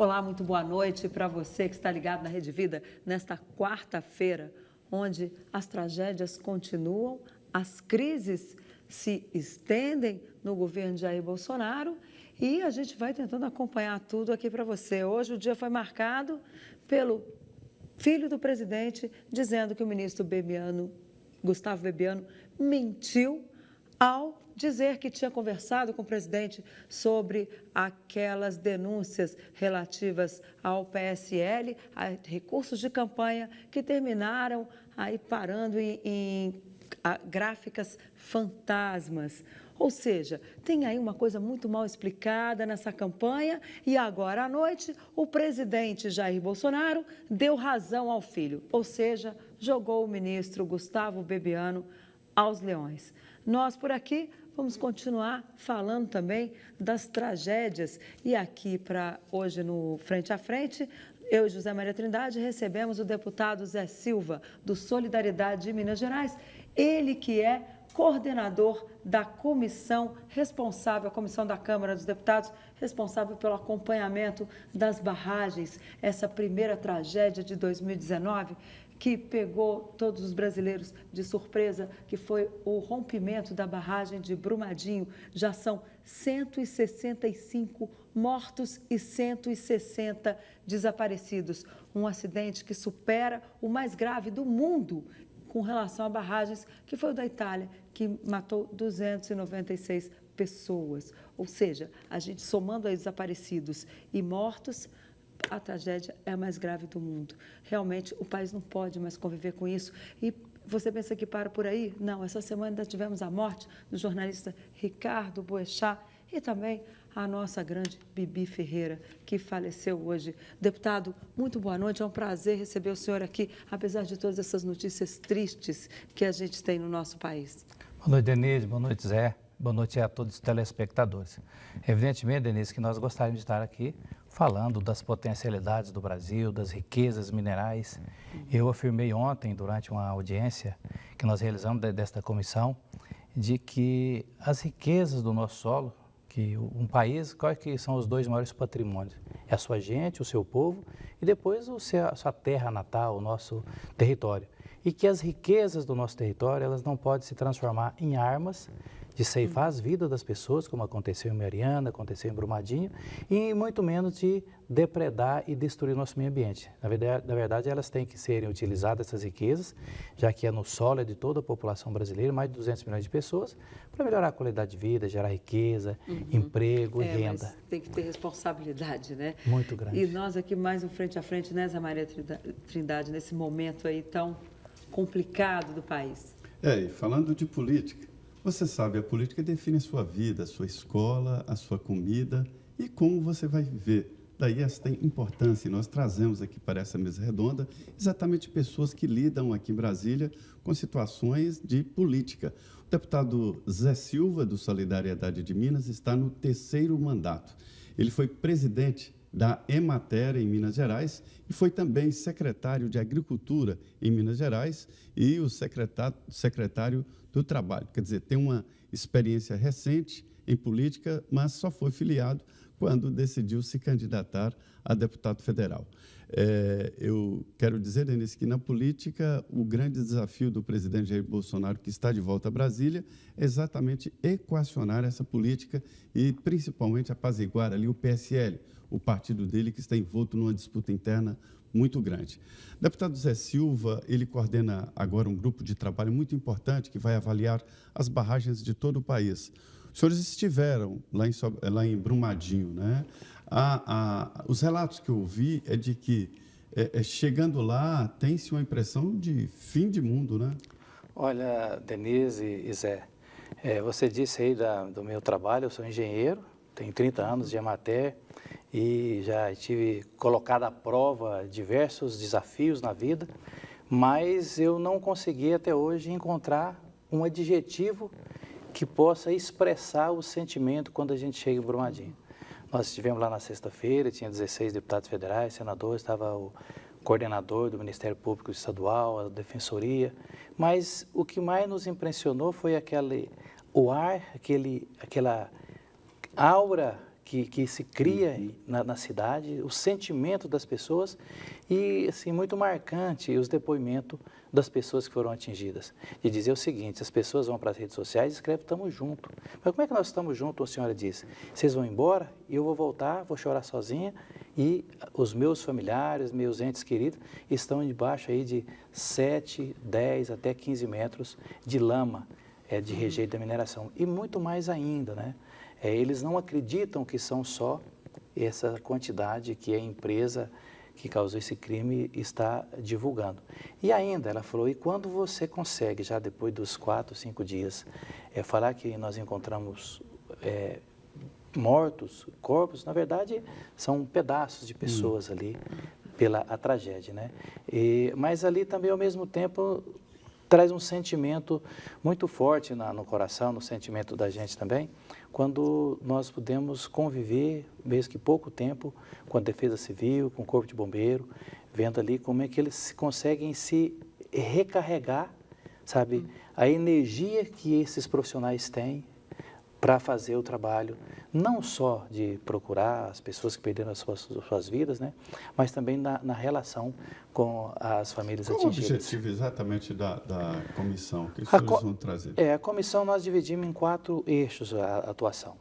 Olá, muito boa noite para você que está ligado na Rede Vida nesta quarta-feira, onde as tragédias continuam, as crises se estendem no governo de Jair Bolsonaro e a gente vai tentando acompanhar tudo aqui para você. Hoje o dia foi marcado pelo filho do presidente dizendo que o ministro Gustavo Bebiano mentiu ao dizer que tinha conversado com o presidente sobre aquelas denúncias relativas ao PSL, a recursos de campanha que terminaram aí parando em gráficas fantasmas. Ou seja, tem aí uma coisa muito mal explicada nessa campanha e agora à noite o presidente Jair Bolsonaro deu razão ao filho, ou seja, jogou o ministro Gustavo Bebiano aos leões. Nós por aqui vamos continuar falando também das tragédias e aqui para hoje no Frente a Frente, eu e José Maria Trindade recebemos o deputado Zé Silva, do Solidariedade de Minas Gerais, ele que é coordenador da comissão responsável, a comissão da Câmara dos Deputados, responsável pelo acompanhamento das barragens, essa primeira tragédia de 2019, que pegou todos os brasileiros de surpresa, que foi o rompimento da barragem de Brumadinho. Já são 165 mortos e 160 desaparecidos. Um acidente que supera o mais grave do mundo com relação a barragens, que foi o da Itália, que matou 296 pessoas. Ou seja, a gente somando aí desaparecidos e mortos, a tragédia é a mais grave do mundo. Realmente, o país não pode mais conviver com isso. E você pensa que para por aí? Não, essa semana ainda tivemos a morte do jornalista Ricardo Boechat e também a nossa grande Bibi Ferreira, que faleceu hoje. Deputado, muito boa noite, é um prazer receber o senhor aqui, apesar de todas essas notícias tristes que a gente tem no nosso país. Boa noite, Denise, boa noite, Zé, boa noite a todos os telespectadores. Evidentemente, Denise, que nós gostaríamos de estar aqui falando das potencialidades do Brasil, das riquezas minerais. Eu afirmei ontem, durante uma audiência que nós realizamos desta comissão, de que as riquezas do nosso solo, que um país, quais que são os dois maiores patrimônios? É a sua gente, o seu povo e depois a sua terra natal, o nosso território. E que as riquezas do nosso território, elas não podem se transformar em armas de ceifar as vidas das pessoas, como aconteceu em Mariana, aconteceu em Brumadinho, e muito menos de depredar e destruir o nosso meio ambiente. Na verdade, elas têm que serem utilizadas, essas riquezas, já que é no solo de toda a população brasileira, mais de 200 milhões de pessoas, para melhorar a qualidade de vida, gerar riqueza, emprego e renda. Mas tem que ter responsabilidade, né? Muito grande. E nós aqui mais um frente a frente, né, Zé Maria Trindade, nesse momento aí tão complicado do país. E falando de política, você sabe, a política define a sua vida, a sua escola, a sua comida e como você vai viver. Daí esta importância, e nós trazemos aqui para essa mesa redonda exatamente pessoas que lidam aqui em Brasília com situações de política. O deputado Zé Silva, do Solidariedade de Minas, está no 3º mandato. Ele foi presidente da Emater em Minas Gerais e foi também secretário de Agricultura em Minas Gerais e o secretário do Trabalho. Quer dizer, tem uma experiência recente em política, mas só foi filiado quando decidiu se candidatar a deputado federal. Eu quero dizer, Denise, que na política o grande desafio do presidente Jair Bolsonaro, que está de volta a Brasília, é exatamente equacionar essa política e principalmente apaziguar ali o PSL, o partido dele que está envolto numa disputa interna muito grande. O deputado Zé Silva, ele coordena agora um grupo de trabalho muito importante que vai avaliar as barragens de todo o país. Os senhores estiveram lá em Brumadinho, né? Os relatos que eu ouvi é de que, chegando lá, tem-se uma impressão de fim de mundo, né? Olha, Denise e Zé, você disse aí do meu trabalho, eu sou engenheiro, tenho 30 anos de Emater e já tive colocado à prova diversos desafios na vida, mas eu não consegui até hoje encontrar um adjetivo que possa expressar o sentimento quando a gente chega em Brumadinho. Nós estivemos lá na sexta-feira, tinha 16 deputados federais, senadores, estava o coordenador do Ministério Público Estadual, a Defensoria, mas o que mais nos impressionou foi o ar, aquela aura que se cria na cidade, o sentimento das pessoas e, assim, muito marcante os depoimentos das pessoas que foram atingidas. De dizer o seguinte, as pessoas vão para as redes sociais e escrevem, estamos juntos. Mas como é que nós estamos juntos, a senhora disse? Vocês vão embora e eu vou voltar, vou chorar sozinha e os meus familiares, meus entes queridos, estão debaixo aí de 7, 10 até 15 metros de lama, de rejeito da mineração. E muito mais ainda, né? Eles não acreditam que são só essa quantidade que a empresa que causou esse crime está divulgando. E ainda, ela falou, e quando você consegue, já depois dos 4, 5 dias, falar que nós encontramos mortos, corpos, na verdade, são pedaços de pessoas ali pela a tragédia, né? Mas ali também, ao mesmo tempo, traz um sentimento muito forte no coração, no sentimento da gente também, quando nós podemos conviver, mesmo que pouco tempo, com a Defesa Civil, com o Corpo de Bombeiro, vendo ali como é que eles conseguem se recarregar, sabe, a energia que esses profissionais têm para fazer o trabalho, não só de procurar as pessoas que perderam as suas vidas, né, mas também na relação com as famílias atingidas. Qual o objetivo exatamente da comissão? O que os senhores vão trazer? A comissão nós dividimos em 4 eixos a atuação.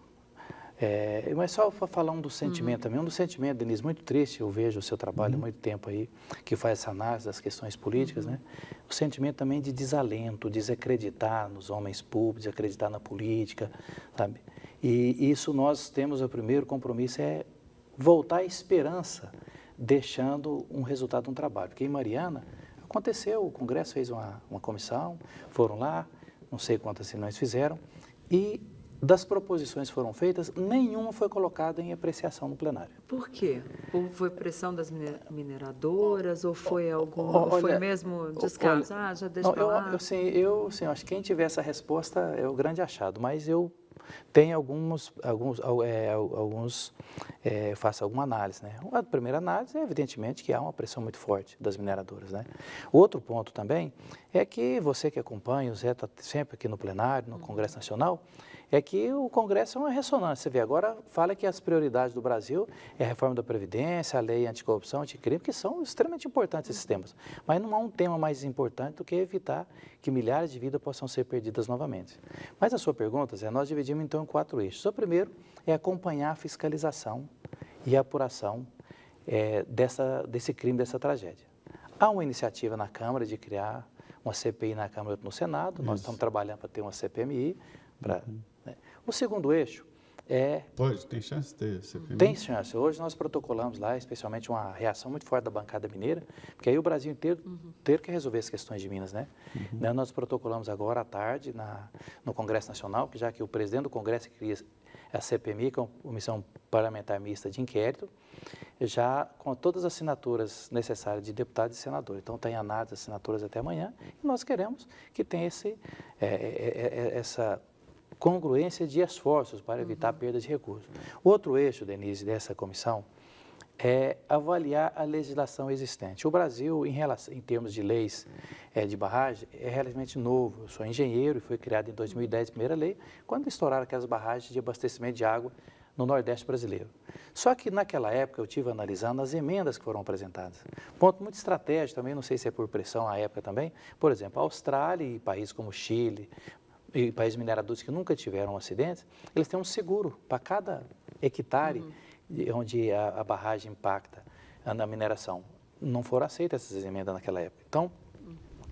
Mas só para falar do sentimento também, do sentimento, Denise, muito triste, eu vejo o seu trabalho há muito tempo aí, que faz essa análise das questões políticas, né? O sentimento também de desalento, desacreditar nos homens públicos, desacreditar na política, sabe? E isso nós temos, o primeiro compromisso é voltar à esperança, deixando um resultado de um trabalho. Porque em Mariana, aconteceu, o Congresso fez uma comissão, foram lá, não sei quantas reuniões fizeram, e das proposições que foram feitas, nenhuma foi colocada em apreciação no plenário. Por quê? Ou foi pressão das mineradoras, ou foi ou foi mesmo descaso? Já deixa pra lá. Eu acho que quem tiver essa resposta é o grande achado, mas eu tenho faço alguma análise, né? A primeira análise é, evidentemente, que há uma pressão muito forte das mineradoras, né? Outro ponto também é que você que acompanha, o Zé está sempre aqui no plenário, no Congresso Nacional, é que o Congresso é uma ressonância. Você vê, agora fala que as prioridades do Brasil é a reforma da Previdência, a lei anticorrupção, anticrime, que são extremamente importantes esses temas. Mas não há um tema mais importante do que evitar que milhares de vidas possam ser perdidas novamente. Mas a sua pergunta, Zé, nós dividimos então em 4 eixos. O primeiro é acompanhar a fiscalização e a apuração desse crime, dessa tragédia. Há uma iniciativa na Câmara de criar uma CPI na Câmara e outra no Senado. Nós estamos trabalhando para ter uma CPMI. Né? O segundo eixo tem chance de ter CPMI? Tem chance. Hoje nós protocolamos lá, especialmente uma reação muito forte da bancada mineira, porque aí o Brasil inteiro ter que resolver as questões de Minas, né? Nós protocolamos agora à tarde no Congresso Nacional, que já que o presidente do Congresso cria a CPMI, que é uma comissão parlamentar mista de inquérito, já com todas as assinaturas necessárias de deputados e senadores. Então, tem análise das assinaturas até amanhã, e nós queremos que tenha essa congruência de esforços para evitar a perda de recursos. Outro eixo, Denise, dessa comissão é avaliar a legislação existente. O Brasil, em termos de leis de barragem, é relativamente novo. Eu sou engenheiro e foi criado em 2010 a primeira lei, quando estouraram aquelas barragens de abastecimento de água no Nordeste brasileiro. Só que naquela época eu estive analisando as emendas que foram apresentadas. Ponto muito estratégico também, não sei se é por pressão na época também, por exemplo, a Austrália e países como Chile, e países mineradores que nunca tiveram acidentes, eles têm um seguro para cada hectare onde a barragem impacta na mineração. Não foram aceitas essas emendas naquela época. Então,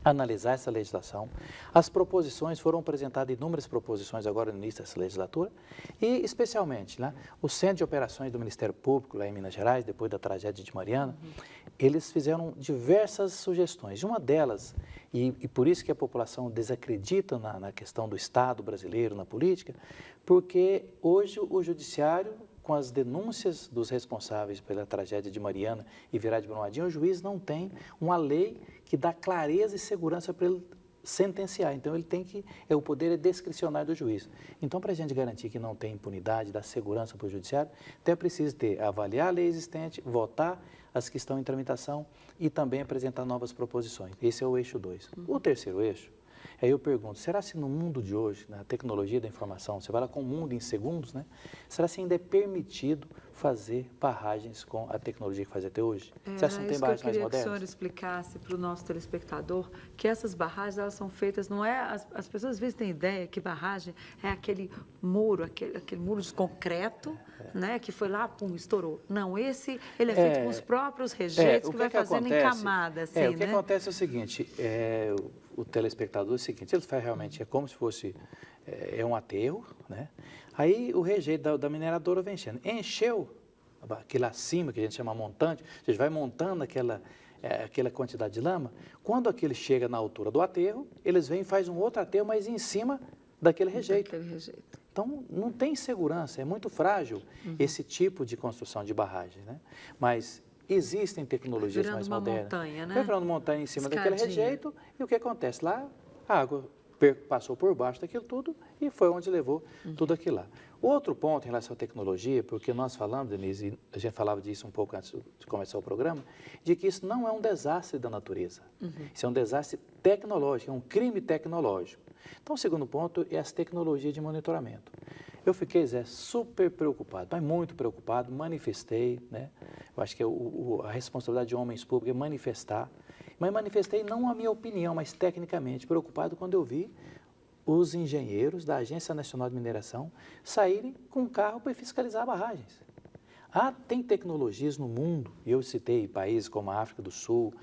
analisar essa legislação. As proposições, foram apresentadas inúmeras proposições agora no início dessa legislatura, e especialmente o Centro de Operações do Ministério Público, lá em Minas Gerais, depois da tragédia de Mariana, eles fizeram diversas sugestões. Uma delas, e por isso que a população desacredita na questão do Estado brasileiro, na política, porque hoje o judiciário, com as denúncias dos responsáveis pela tragédia de Mariana e Virá de Brumadinho, o juiz não tem uma lei que dá clareza e segurança para ele sentenciar. Então, ele tem que, o poder é discricionário do juiz. Então, para a gente garantir que não tem impunidade, dar segurança para o judiciário, então é preciso avaliar a lei existente, votar as que estão em tramitação e também apresentar novas proposições. Esse é o eixo 2. O terceiro eixo, Aí eu pergunto, será se no mundo de hoje, na tecnologia da informação, você vai lá com o mundo em segundos, né? Será se ainda é permitido fazer barragens com a tecnologia que faz até hoje? Será que não tem barragens mais Eu queria que o senhor modernas? explicasse para o nosso telespectador que essas barragens, elas são feitas, não é, as pessoas às vezes têm ideia que barragem é aquele muro, aquele muro de concreto, né, que foi lá, pum, estourou. Não, ele é feito com os próprios rejeitos, que vai fazendo em camada, assim, o que né? acontece é o seguinte, o telespectador é o seguinte, ele faz realmente, é como se fosse um aterro, né? Aí o rejeito da mineradora vem enchendo. Encheu aquele acima, que a gente chama montante, a gente vai montando aquela quantidade de lama, quando aquele chega na altura do aterro, eles vêm e fazem um outro aterro, mas em cima daquele rejeito. Então, não tem segurança, é muito frágil esse tipo de construção de barragem, né? Mas existem tecnologias mais modernas. Montanha, né? Vai virando montanha em cima daquele rejeito, e o que acontece? Lá, a água passou por baixo daquilo tudo e foi onde levou tudo aquilo lá. Outro ponto em relação à tecnologia, porque nós falamos, Denise, a gente falava disso um pouco antes de começar o programa, de que isso não é um desastre da natureza. Isso é um desastre tecnológico, é um crime tecnológico. Então, o segundo ponto é as tecnologias de monitoramento. Eu fiquei, Zé, super preocupado, mas muito preocupado, manifestei, né? Eu acho que a responsabilidade de homens públicos é manifestar, mas manifestei não a minha opinião, mas tecnicamente, preocupado quando eu vi os engenheiros da Agência Nacional de Mineração saírem com um carro para fiscalizar barragens. Tem tecnologias no mundo, e eu citei países como a África do Sul,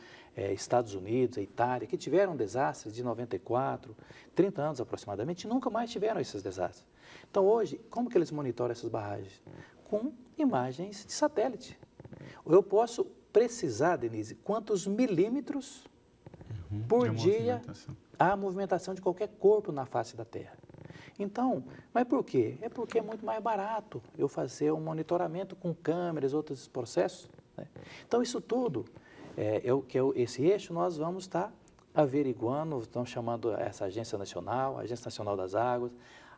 Estados Unidos, a Itália, que tiveram desastres de 94, 30 anos aproximadamente, e nunca mais tiveram esses desastres. Então, hoje, como que eles monitoram essas barragens? Com imagens de satélite. Eu posso precisar, Denise, quantos milímetros por dia há movimentação de qualquer corpo na face da Terra. Então, mas por quê? É porque é muito mais barato eu fazer um monitoramento com câmeras, outros processos, né? Então, isso tudo, esse eixo nós vamos estar averiguando, estamos chamando essa Agência Nacional, a Agência Nacional das Águas,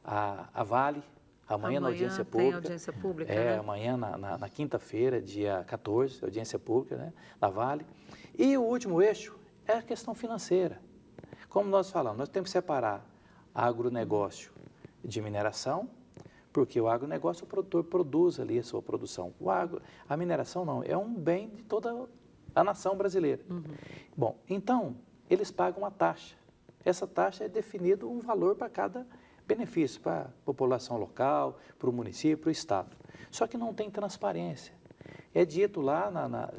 a Vale, amanhã na audiência pública. Tem audiência pública, né? Amanhã, na quinta-feira, dia 14, audiência pública, né, na Vale. E o último eixo é a questão financeira. Como nós falamos, nós temos que separar agronegócio de mineração, porque o agronegócio, o produtor produz ali a sua produção. A mineração não, é um bem de toda a nação brasileira. Bom, então, eles pagam uma taxa. Essa taxa é definido um valor para cada benefício, para a população local, para o município, para o estado. Só que não tem transparência. É dito lá,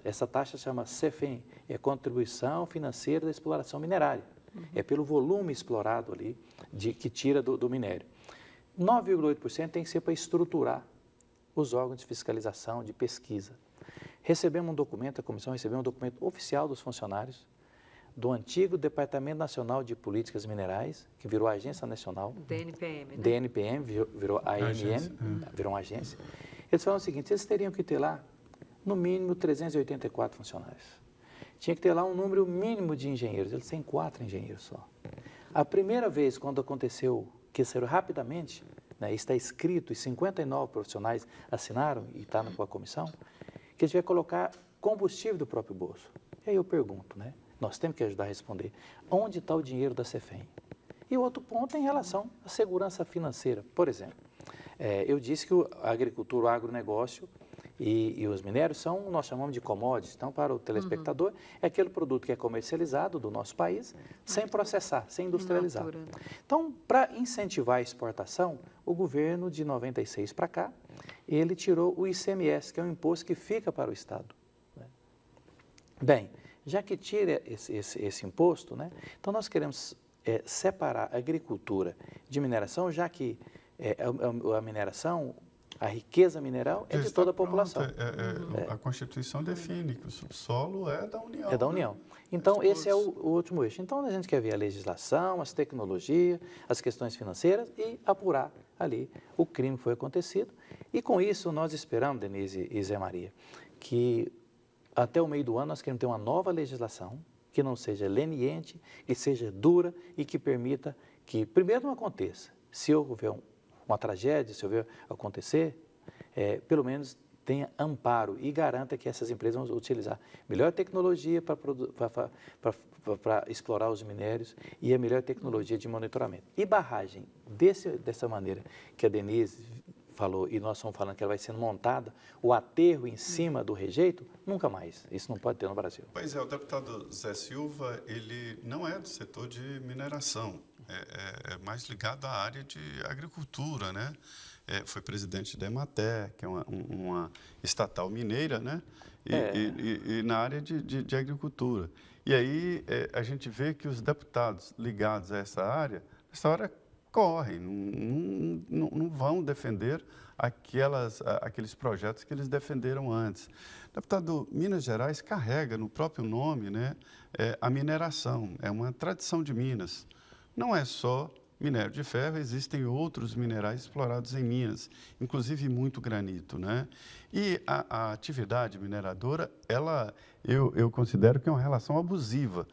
essa taxa chama CEFIM, é Contribuição Financeira da Exploração Minerária. É pelo volume explorado ali, que tira do minério. 9,8% tem que ser para estruturar os órgãos de fiscalização, de pesquisa. Recebemos um documento, a comissão recebeu um documento oficial dos funcionários do antigo Departamento Nacional de Políticas Minerais, que virou a Agência Nacional. DNPM, né? DNPM, virou a ANM, virou uma agência. Eles falaram o seguinte, eles teriam que ter lá, no mínimo, 384 funcionários. Tinha que ter lá um número mínimo de engenheiros, eles têm 4 engenheiros só. A primeira vez, quando aconteceu, que saiu rapidamente, né, está escrito, e 59 profissionais assinaram, e está com a comissão, que a gente vai colocar combustível do próprio bolso. E aí eu pergunto, né? Nós temos que ajudar a responder. Onde está o dinheiro da CEFEM? E outro ponto é em relação à segurança financeira. Por exemplo, eu disse que a agricultura, o agronegócio e os minérios são, nós chamamos de commodities. Então, para o telespectador, é aquele produto que é comercializado do nosso país sem processar, sem industrializar. Então, para incentivar a exportação, o governo de 96 para cá, ele tirou o ICMS, que é um imposto que fica para o Estado. Né? Bem, já que tira esse imposto, né, então nós queremos separar a agricultura de mineração, já que a mineração, a riqueza mineral é de toda a população. A Constituição define que o subsolo é da União. É da União. Né? Então, esse é o último eixo. Então, a gente quer ver a legislação, as tecnologias, as questões financeiras e apurar ali o crime que foi acontecido. E com isso, nós esperamos, Denise e Zé Maria, que até o meio do ano nós queremos ter uma nova legislação que não seja leniente, que seja dura e que permita que, primeiro, não aconteça. Se houver uma tragédia, se houver acontecer, pelo menos tenha amparo e garanta que essas empresas vão utilizar melhor tecnologia para explorar os minérios e a melhor tecnologia de monitoramento. E barragem, dessa maneira que a Denise falou, e nós estamos falando que ela vai sendo montada, o aterro em cima do rejeito, nunca mais. Isso não pode ter no Brasil. Pois é, o deputado Zé Silva, ele não é do setor de mineração, é mais ligado à área de agricultura, né? Foi presidente da Emater, que é uma estatal mineira, né? E na área de agricultura. E aí a gente vê que os deputados ligados a essa área correm, não vão defender aqueles projetos que eles defenderam antes. Deputado, Minas Gerais carrega no próprio nome, né, a mineração, é uma tradição de Minas. Não é só minério de ferro, existem outros minerais explorados em Minas, inclusive muito granito, né? E a atividade mineradora, eu considero que é uma relação abusiva,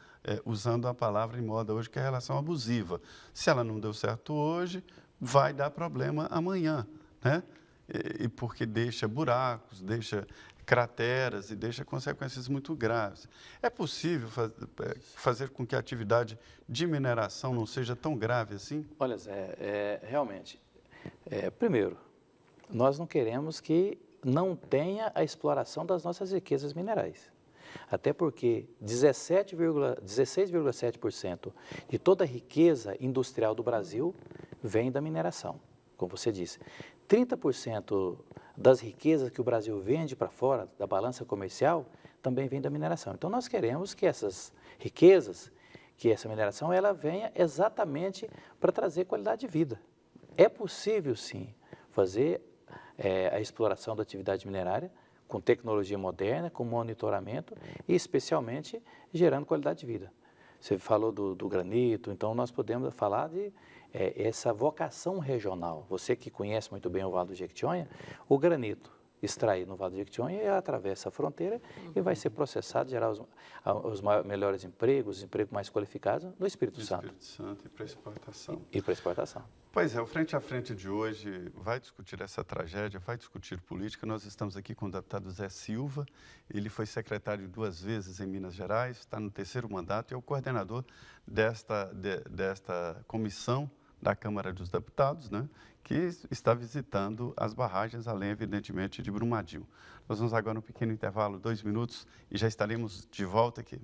usando a palavra em moda hoje, que é a relação abusiva. Se ela não deu certo hoje, vai dar problema amanhã, né? E porque deixa buracos, deixa crateras e deixa consequências muito graves. É possível fazer com que a atividade de mineração não seja tão grave assim? Olha, Zé, realmente, primeiro, nós não queremos que não tenha a exploração das nossas riquezas minerais. Até porque 16,7% de toda a riqueza industrial do Brasil vem da mineração, como você disse. 30% das riquezas que o Brasil vende para fora, da balança comercial, também vem da mineração. Então, nós queremos que essas riquezas, que essa mineração, ela venha exatamente para trazer qualidade de vida. É possível, sim, fazer a exploração da atividade minerária com tecnologia moderna, com monitoramento e, especialmente, gerando qualidade de vida. Você falou do granito, então nós podemos falar de essa vocação regional. Você que conhece muito bem o Vale do Jequitinhonha, o granito extraído no Vale do Jequitinhonha, ele atravessa a fronteira e vai ser processado, gerar os melhores empregos, os empregos mais qualificados no Espírito Santo. Espírito Santo e para exportação. E para exportação. Pois é, o Frente a Frente de hoje vai discutir essa tragédia, vai discutir política. Nós estamos aqui com o deputado Zé Silva, ele foi secretário 2 vezes em Minas Gerais, está no 3º mandato e é o coordenador desta comissão da Câmara dos Deputados, né, que está visitando as barragens, além, evidentemente, de Brumadinho. Nós vamos agora um pequeno intervalo, 2 minutos, e já estaremos de volta aqui.